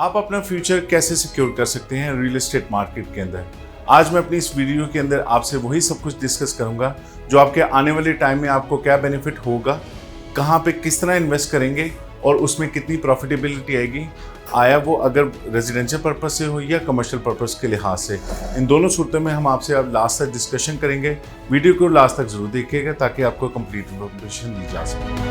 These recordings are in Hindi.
आप अपना फ्यूचर कैसे सिक्योर कर सकते हैं रियल एस्टेट मार्केट के अंदर। आज मैं अपनी इस वीडियो के अंदर आपसे वही सब कुछ डिस्कस करूंगा जो आपके आने वाले टाइम में आपको क्या बेनिफिट होगा, कहां पे किस तरह इन्वेस्ट करेंगे और उसमें कितनी प्रॉफिटेबिलिटी आएगी, आया वो अगर रेजिडेंशियल पर्पस से हो या कमर्शियल पर्पस के लिहाज से। इन दोनों सूरतों में हम आपसे अब लास्ट तक डिस्कशन करेंगे। वीडियो को लास्ट तक जरूर देखिएगा ताकि आपको कंप्लीट इन्फॉर्मेशन दी जा सके।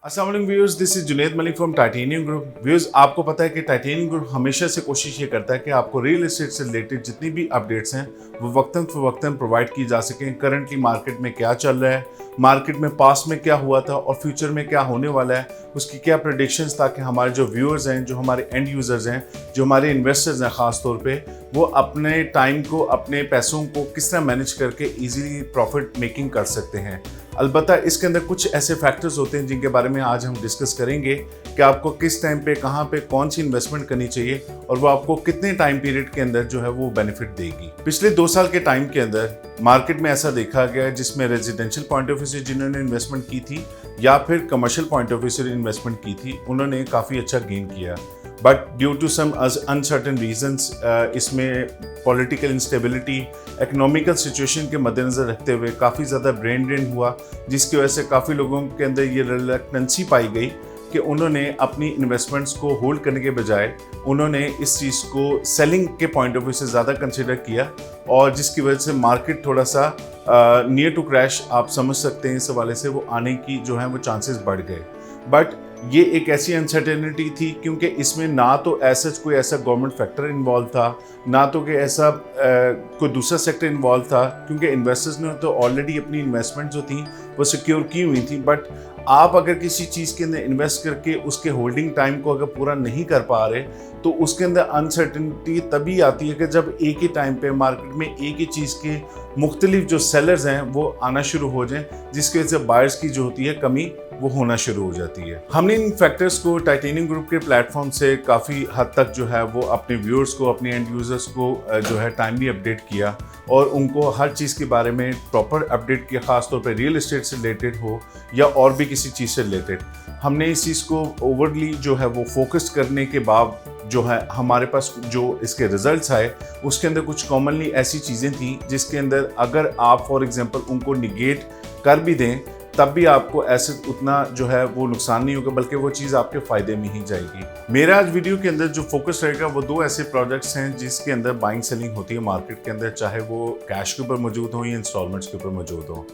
अस्सलाम वालेकुम viewers, this is Junaid Malik from titanium group. Viewers, आपको पता है कि टाइटेनियम ग्रुप हमेशा से कोशिश ये करता है कि आपको रियल एस्टेट से रिलेटेड जितनी भी अपडेट्स हैं वो वक्तन फ़वक्तन प्रोवाइड की जा सकें। करंटली मार्केट में क्या चल रहा है, मार्केट में पास्ट में क्या हुआ था और फ्यूचर में क्या होने वाला है, उसकी क्या प्रेडिक्शंस, ताकि हमारे जो व्यूअर्स हैं, जो हमारे एंड यूज़र्स हैं, जो हमारे इन्वेस्टर्स हैं ख़ास तौर पे, वो अपने टाइम को, अपने पैसों को किस तरह मैनेज करके ईजीली प्रॉफिट मेकिंग कर सकते हैं। अलबत्ता इसके अंदर कुछ ऐसे फैक्टर्स होते हैं जिनके बारे में आज हम डिस्कस करेंगे कि आपको किस टाइम पे, कहाँ पे, कौन सी इन्वेस्टमेंट करनी चाहिए और वो आपको कितने टाइम पीरियड के अंदर जो है वो बेनिफिट देगी। पिछले 2 साल के टाइम के अंदर मार्केट में ऐसा देखा गया है जिसमें रेजिडेंशियल पॉइंट ऑफ व्यू से जिन्होंने इन्वेस्टमेंट की थी या फिर कमर्शियल पॉइंट ऑफ व्यू से इन्वेस्टमेंट की थी, उन्होंने काफ़ी अच्छा गेन किया। But due to some uncertain reasons, इसमें पॉलिटिकल इंस्टेबिलिटी, इकोनॉमिकल सिचुएशन के मद्देनज़र रखते हुए काफ़ी ज़्यादा ब्रेन ड्रेन हुआ, जिसकी वजह से काफ़ी लोगों के अंदर ये रिलक्टेंसी पाई गई कि उन्होंने अपनी इन्वेस्टमेंट्स को होल्ड करने के बजाय उन्होंने इस चीज़ को सेलिंग के पॉइंट ऑफ व्यू से ज़्यादा कंसिडर किया, और जिसकी वजह से मार्केट थोड़ा सा नियर टू क्रैश, आप समझ सकते हैं, इस हवाले से वो आने की जो है वो चांसेस बढ़ गए। बट ये एक ऐसी अनसर्टेनिटी थी क्योंकि इसमें ना तो ऐसा कोई ऐसा गवर्नमेंट फैक्टर इन्वॉल्व था, ना तो कि ऐसा कोई दूसरा सेक्टर इन्वॉल्व था, क्योंकि इन्वेस्टर्स ने तो ऑलरेडी अपनी इन्वेस्टमेंट जो थी वो सिक्योर की हुई थी। बट आप अगर किसी चीज़ के अंदर इन्वेस्ट करके उसके होल्डिंग टाइम को अगर पूरा नहीं कर पा रहे तो उसके अंदर अनसर्टेनिटी तभी आती है कि जब एक ही टाइम पे मार्केट में एक ही चीज़ के मुख्तलिफ जो सेलर्स हैं वो आना शुरू हो जाएं, जिसकी वजह से बायर्स की जो होती है कमी वो होना शुरू हो जाती है। हमने इन फैक्टर्स को टाइटेनियम ग्रुप के प्लेटफॉर्म से काफ़ी हद तक जो है वो अपने व्यूअर्स को, अपने एंड यूज़र्स को जो है टाइमली अपडेट किया और उनको हर चीज़ के बारे में प्रॉपर अपडेट किया, ख़ासतौर पर रियल एस्टेट से रिलेटेड हो या और भी किसी चीज़ से रिलेटेड। हमने इस चीज़ को ओवरली जो है वो फोकस करने के बाद जो है हमारे पास जो इसके रिजल्ट्स आए उसके अंदर कुछ कॉमनली ऐसी चीज़ें थी जिसके अंदर अगर आप फॉर एग्जांपल उनको निगेट कर भी दें तब भी आपको ऐसे उतना जो है वो नुकसान नहीं होगा, बल्कि वो चीज़ आपके फ़ायदे में ही जाएगी। मेरा आज वीडियो के अंदर जो फोकस रहेगा वो 2 ऐसे प्रोजेक्ट्स हैं जिसके अंदर बाइंग सेलिंग होती है मार्केट के अंदर, चाहे वो कैश के ऊपर मौजूद हो या इंस्टॉलमेंट्स के ऊपर मौजूद हो।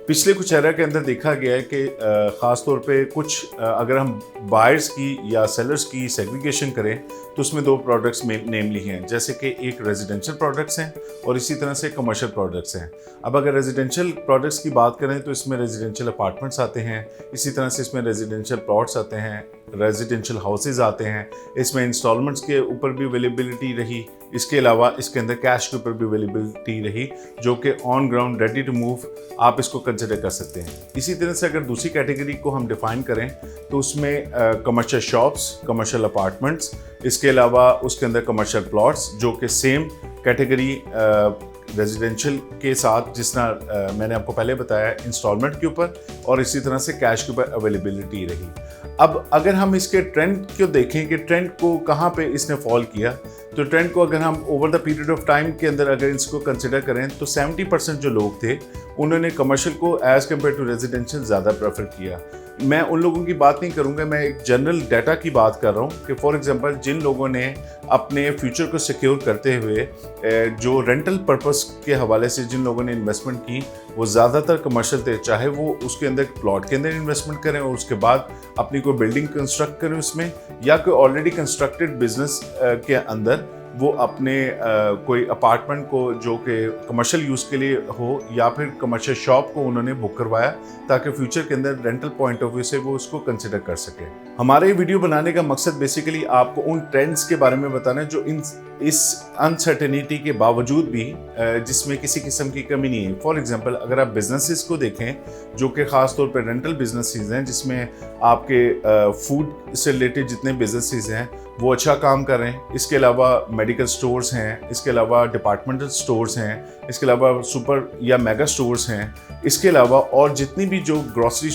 पिछले कुछ एरा के अंदर देखा गया है कि ख़ास तौर पे कुछ अगर हम बायर्स की या सेलर्स की सेग्रीगेशन करें तो उसमें 2 प्रोडक्ट्स नेमली हैं, जैसे कि एक रेजिडेंशियल प्रोडक्ट्स हैं और इसी तरह से कमर्शियल प्रोडक्ट्स हैं। अब अगर रेजिडेंशियल प्रोडक्ट्स की बात करें तो इसमें रेजिडेंशियल अपार्टमेंट्स आते हैं, इसी तरह से इसमें रेजिडेंशियल प्लॉट्स आते हैं, रेजिडेंशियल हाउसेज आते हैं, इसमें इंस्टॉलमेंट्स के ऊपर भी अवेलेबिलिटी रही, इसके अलावा इसके अंदर कैश के ऊपर भी अवेलेबिलिटी रही जो कि on ground ready to move आप इसको कंसिडर कर सकते हैं। इसी तरह से अगर दूसरी कैटेगरी को हम डिफाइन करें तो उसमें कमर्शियल शॉप्स, कमर्शियल अपार्टमेंट्स, इसके अलावा उसके अंदर कमर्शियल प्लॉट्स जो कि सेम कैटेगरी रेजिडेंशियल के साथ जिस तरह मैंने आपको पहले बताया इंस्टॉलमेंट के ऊपर और इसी तरह से कैश के ऊपर अवेलेबिलिटी रही। अब अगर हम इसके ट्रेंड को देखें कि ट्रेंड को कहाँ पे इसने फॉल किया, तो ट्रेंड को अगर हम over the period of time के अंदर अगर इसको कंसिडर करें तो 70% जो लोग थे उन्होंने कमर्शियल को एज़ कम्पेयर टू रेजिडेंशियल ज़्यादा प्रेफर किया। मैं उन लोगों की बात नहीं करूंगा, मैं एक जनरल डाटा की बात कर रहा हूं कि फॉर एग्जांपल जिन लोगों ने अपने फ्यूचर को सिक्योर करते हुए जो रेंटल पर्पस के हवाले से जिन लोगों ने इन्वेस्टमेंट की वो ज़्यादातर कमर्शियल थे, चाहे वो उसके अंदर प्लॉट के अंदर इन्वेस्टमेंट करें और उसके बाद अपनी कोई बिल्डिंग कंस्ट्रक्ट करें उसमें, या कोई ऑलरेडी कंस्ट्रक्टेड बिजनेस के अंदर वो अपने कोई अपार्टमेंट को जो कि कमर्शियल यूज़ के लिए हो या फिर कमर्शियल शॉप को उन्होंने बुक करवाया ताकि फ्यूचर के अंदर रेंटल पॉइंट ऑफ व्यू से वो उसको कंसिडर कर सके। हमारे वीडियो बनाने का मकसद बेसिकली आपको उन ट्रेंड्स के बारे में बताना है जो इस अनसर्टेनिटी के बावजूद भी जिसमें किसी किस्म की कमी नहीं है। फॉर एग्जांपल अगर आप बिजनेसेस को देखें जो कि ख़ास तौर पर रेंटल बिजनेसेस हैं जिसमें आपके फूड से रिलेटेड जितने बिजनेसेस हैं वो अच्छा काम कर रहे हैं। इसके अलावा मेडिकल स्टोर्स हैं, इसके अलावा डिपार्टमेंटल स्टोर्स हैं, इसके अलावा सुपर या मेगा स्टोर्स हैं, इसके अलावा और जितनी भी जो ग्रॉसरी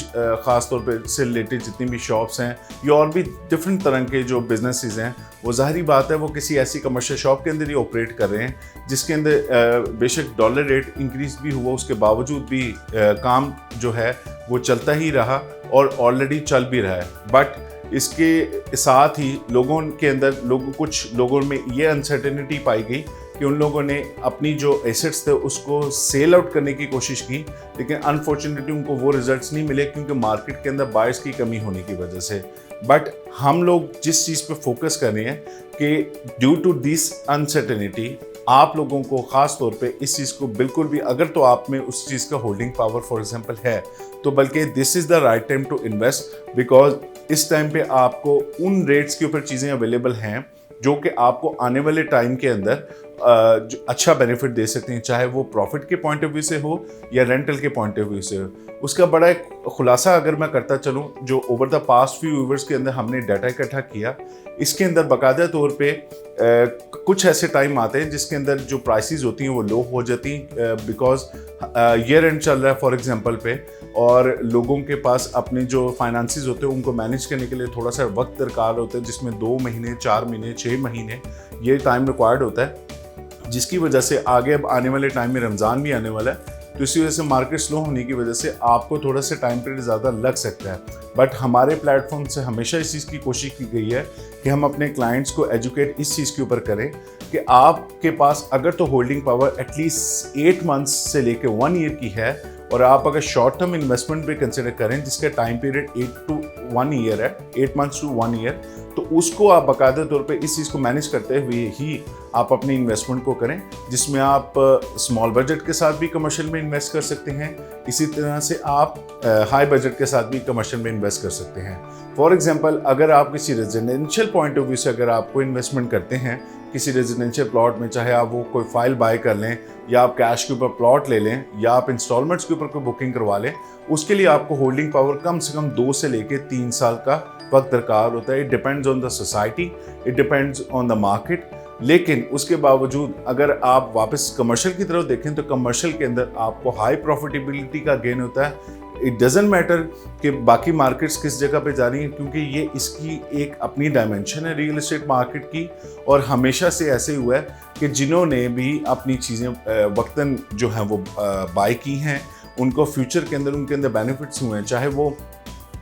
ख़ास तौर पे से रिलेटेड जितनी भी शॉप्स हैं या और भी डिफरेंट तरह के जो बिजनेसेस हैं, वो ज़ाहिरी बात है वो किसी ऐसी कमर्शियल शॉप के अंदर ही ऑपरेट कर रहे हैं जिसके अंदर बेशक डॉलर रेट इंक्रीज भी हुआ, उसके बावजूद भी काम जो है वो चलता ही रहा और ऑलरेडी चल भी रहा है। बट इसके साथ ही लोगों के अंदर कुछ लोगों में ये अनसर्टेनिटी पाई गई कि उन लोगों ने अपनी जो एसेट्स थे उसको सेल आउट करने की कोशिश की, लेकिन अनफॉर्चुनेटली उनको वो रिजल्ट्स नहीं मिले क्योंकि मार्केट के अंदर बायर्स की कमी होने की वजह से। बट हम लोग जिस चीज़ पे फोकस कर रहे हैं कि ड्यू टू दिस अनसर्टेनिटी आप लोगों को ख़ास तौर पे इस चीज़ को बिल्कुल भी, अगर तो आप में उस चीज़ का होल्डिंग पावर फॉर एग्जांपल है, तो बल्कि this is the right time to invest, because इस टाइम पे आपको उन रेट्स के ऊपर चीज़ें अवेलेबल हैं जो कि आपको आने वाले टाइम के अंदर जो अच्छा बेनिफिट दे सकते हैं, चाहे वो प्रॉफिट के पॉइंट ऑफ व्यू से हो या रेंटल के पॉइंट ऑफ व्यू से हो। उसका बड़ा एक खुलासा अगर मैं करता चलूँ, जो over the past few years के अंदर हमने डाटा इकट्ठा किया, इसके अंदर बाकायदा तौर पे कुछ ऐसे टाइम आते हैं जिसके अंदर जो प्राइसेस होती हैं वो लो हो जाती हैं बिकॉज ईयर एंड चल रहा है फॉर एग्जांपल पे, और लोगों के पास अपने जो फाइनेंसेस होते हैं उनको मैनेज करने के लिए थोड़ा सा वक्त दरकार होता है, जिसमें 2 महीने 4 महीने 6 महीने ये टाइम रिक्वायर्ड होता है, जिसकी वजह से आगे अब आने वाले टाइम में रमज़ान भी आने वाला है, तो इसी वजह से मार्केट स्लो होने की वजह से आपको थोड़ा सा टाइम पीरियड ज़्यादा लग सकता है। बट हमारे प्लेटफॉर्म से हमेशा इस चीज़ की कोशिश की गई है कि हम अपने क्लाइंट्स को एजुकेट इस चीज़ के ऊपर करें कि आपके पास अगर तो होल्डिंग पावर एटलीस्ट 8 मंथ्स से लेकर 1 ईयर की है, और आप अगर शॉर्ट टर्म इन्वेस्टमेंट भी कंसिडर करें जिसका टाइम पीरियड 8 to 1 ईयर है, 8 मंथ्स to 1 ईयर, तो उसको आप बाकायदा तौर पे इस चीज़ को मैनेज करते हुए ही आप अपनी इन्वेस्टमेंट को करें, जिसमें आप स्मॉल बजट के साथ भी कमर्शियल में इन्वेस्ट कर सकते हैं, इसी तरह से आप हाई बजट के साथ भी कमर्शियल में इन्वेस्ट कर सकते हैं। फॉर एग्जांपल अगर आप किसी रेजिडेंशियल पॉइंट ऑफ व्यू से अगर आपको इन्वेस्टमेंट करते हैं किसी रेजिडेंशियल प्लॉट में, चाहे आप वो कोई फाइल बाय कर लें या आप कैश के ऊपर प्लॉट ले लें या आप इंस्टॉलमेंट्स के ऊपर कोई बुकिंग करवा लें, उसके लिए आपको होल्डिंग पावर कम से कम 2 से लेकर 3 साल का वक्त दरकार होता है। It depends on the society, it depends on the market. लेकिन उसके बावजूद अगर आप वापस कमर्शियल की तरफ देखें तो कमर्शियल के अंदर आपको हाई प्रॉफिटेबिलिटी का गेन होता है। इट डजेंट मैटर कि बाकी मार्केट्स किस जगह पे जा रही हैं, क्योंकि ये इसकी एक अपनी डायमेंशन है रियल एस्टेट मार्केट की, और हमेशा से ऐसे हुआ है कि जिन्होंने भी अपनी चीज़ें वक्तन जो हैं वो बाय की हैं, उनको फ्यूचर के अंदर उनके अंदर बेनिफिट्स हुए हैं, चाहे वो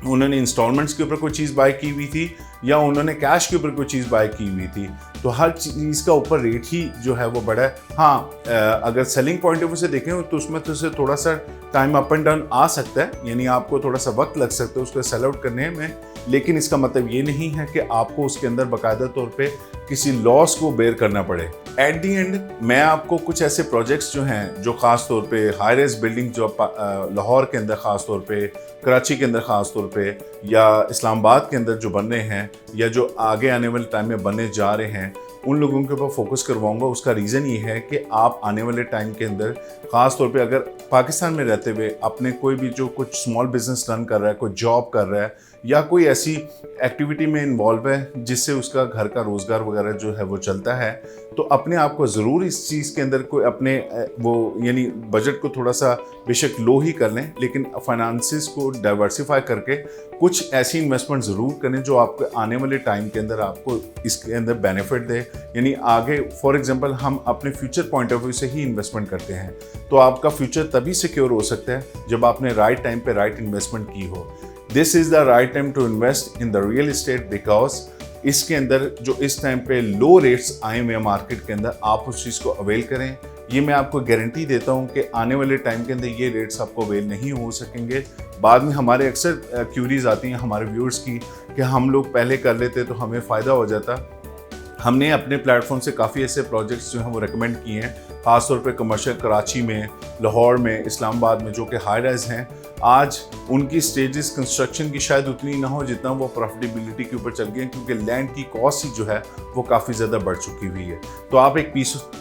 उन्होंने इंस्टॉलमेंट्स के ऊपर कोई चीज़ बाय की हुई थी या उन्होंने कैश के ऊपर कोई चीज़ बाय की हुई थी, तो हर चीज़ का ऊपर रेट ही जो है वो बड़ा है। हाँ, अगर सेलिंग पॉइंट ऑफ व्यू से देखें तो उसमें तो से थोड़ा सा टाइम अप एंड डाउन आ सकता है, यानी आपको थोड़ा सा वक्त लग सकता है उसको सेल आउट करने में, लेकिन इसका मतलब ये नहीं है कि आपको उसके अंदर बाकायदा तौर पे किसी लॉस को बेयर करना पड़े। एट दी एंड मैं आपको कुछ ऐसे प्रोजेक्ट्स जो हैं जो ख़ास तौर पे हाई राइज बिल्डिंग जो लाहौर के अंदर ख़ास तौर पे, कराची के अंदर ख़ास तौर पे, या इस्लामाबाद के अंदर जो बन रहे हैं या जो आगे आने वाले टाइम में बनने जा रहे हैं, उन लोगों के ऊपर फोकस करवाऊंगा। उसका रीज़न ये है कि आप आने वाले टाइम के अंदर ख़ास तौर पे अगर पाकिस्तान में रहते हुए अपने कोई भी जो कुछ स्मॉल बिजनेस रन कर रहा है, कोई जॉब कर रहा है या कोई ऐसी एक्टिविटी में इन्वॉल्व है जिससे उसका घर का रोज़गार वगैरह जो है वो चलता है, तो अपने आप को ज़रूर इस चीज़ के अंदर कोई अपने वो यानी बजट को थोड़ा सा बेशक लो ही कर लें, लेकिन फाइनेंसिस को डाइवर्सिफाई करके कुछ ऐसी इन्वेस्टमेंट ज़रूर करें जो आपको आने वाले टाइम के अंदर आपको इसके अंदर बेनिफिट दे। यानी आगे फॉर एग्जांपल हम अपने फ्यूचर पॉइंट ऑफ व्यू से ही इन्वेस्टमेंट करते हैं, तो आपका फ्यूचर तभी सिक्योर हो सकता है जब आपने राइट टाइम पे राइट इन्वेस्टमेंट की हो। This is the right time to invest in the real estate, because इसके अंदर जो इस टाइम पे लो रेट्स आए हुए हैं मार्केट के अंदर, आप उस चीज़ को अवेल करें। ये मैं आपको गारंटी देता हूँ कि आने वाले टाइम के अंदर ये रेट्स आपको अवेल नहीं हो सकेंगे। बाद में हमारे अक्सर क्यूरीज आती हैं हमारे व्यूअर्स की कि हम लोग पहले कर लेते तो हमें फ़ायदा हो जाता। हमने अपने प्लेटफॉर्म से काफ़ी ऐसे प्रोजेक्ट्स जो हैं वो रेकमेंड किए हैं, ख़ासतौर पे कमर्शियल कराची में, लाहौर में, इस्लामाबाद में, जो कि हाई राइज हैं, आज उनकी स्टेजेस कंस्ट्रक्शन की शायद उतनी ना हो जितना वो प्रॉफिटेबिलिटी के ऊपर चल गए हैं, क्योंकि लैंड की कॉस्ट ही जो है वो काफ़ी ज़्यादा बढ़ चुकी हुई है। तो आप एक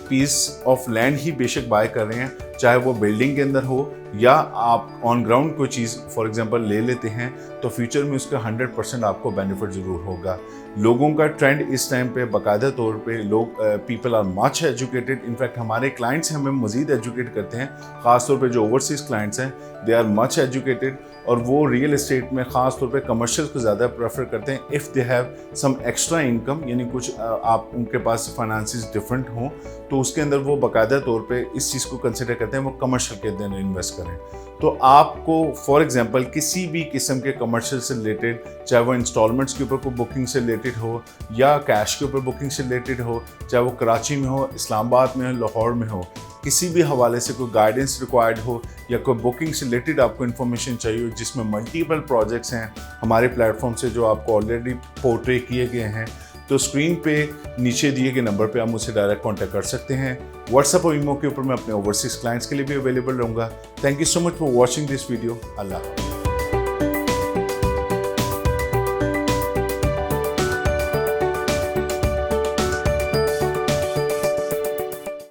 पीस ऑफ लैंड ही बेशक बाय कर रहे हैं, चाहे वो बिल्डिंग के अंदर हो या आप ऑन ग्राउंड कोई चीज़ फॉर एग्जांपल ले लेते हैं, तो फ्यूचर में उसका 100% आपको बेनिफिट ज़रूर होगा। लोगों का ट्रेंड इस टाइम पे बाकायदा तौर पे लोग people are much educated. In fact हमारे क्लाइंट्स हमें मज़ीद एजुकेट करते हैं, ख़ासतौर पे जो ओवरसीज़ क्लाइंट्स हैं दे आर मच एजुकेटेड, और वो रियल एस्टेट में ख़ास तौर पे कमर्शियल को ज़्यादा प्रेफर करते हैं if they have some extra income, यानी कुछ आप उनके पास फाइनेंसिस डिफरेंट हों तो उसके अंदर वो बाकायदा तौर पे इस चीज़ को कंसिडर करते हैं वो कमर्शियल के अंदर इन्वेस्ट करें। तो आपको फॉर एग्जांपल किसी भी किस्म के कमर्शियल से रिलेटेड, चाहे वो इंस्टॉलमेंट्स के ऊपर कोई बुकिंग से रिलेटेड हो या कैश के ऊपर बुकिंग से रिलेटेड हो, चाहे वो कराची में हो, इस्लामाबाद में हो, लाहौर में हो, किसी भी हवाले से कोई गाइडेंस रिक्वायर्ड हो या कोई बुकिंग से रिलेटेड आपको इन्फॉर्मेशन चाहिए हो जिसमें मल्टीपल प्रोजेक्ट्स हैं हमारे प्लेटफॉर्म से जो आपको ऑलरेडी पोर्ट्रे किए गए हैं, तो स्क्रीन पे नीचे दिए गए नंबर पे आप मुझसे डायरेक्ट कांटेक्ट कर सकते हैं। व्हाट्सएप और ईमो के ऊपर मैं अपने ओवरसीज क्लाइंट्स के लिए भी अवेलेबल रहूँगा। Thank you so much for watching this video. Allah.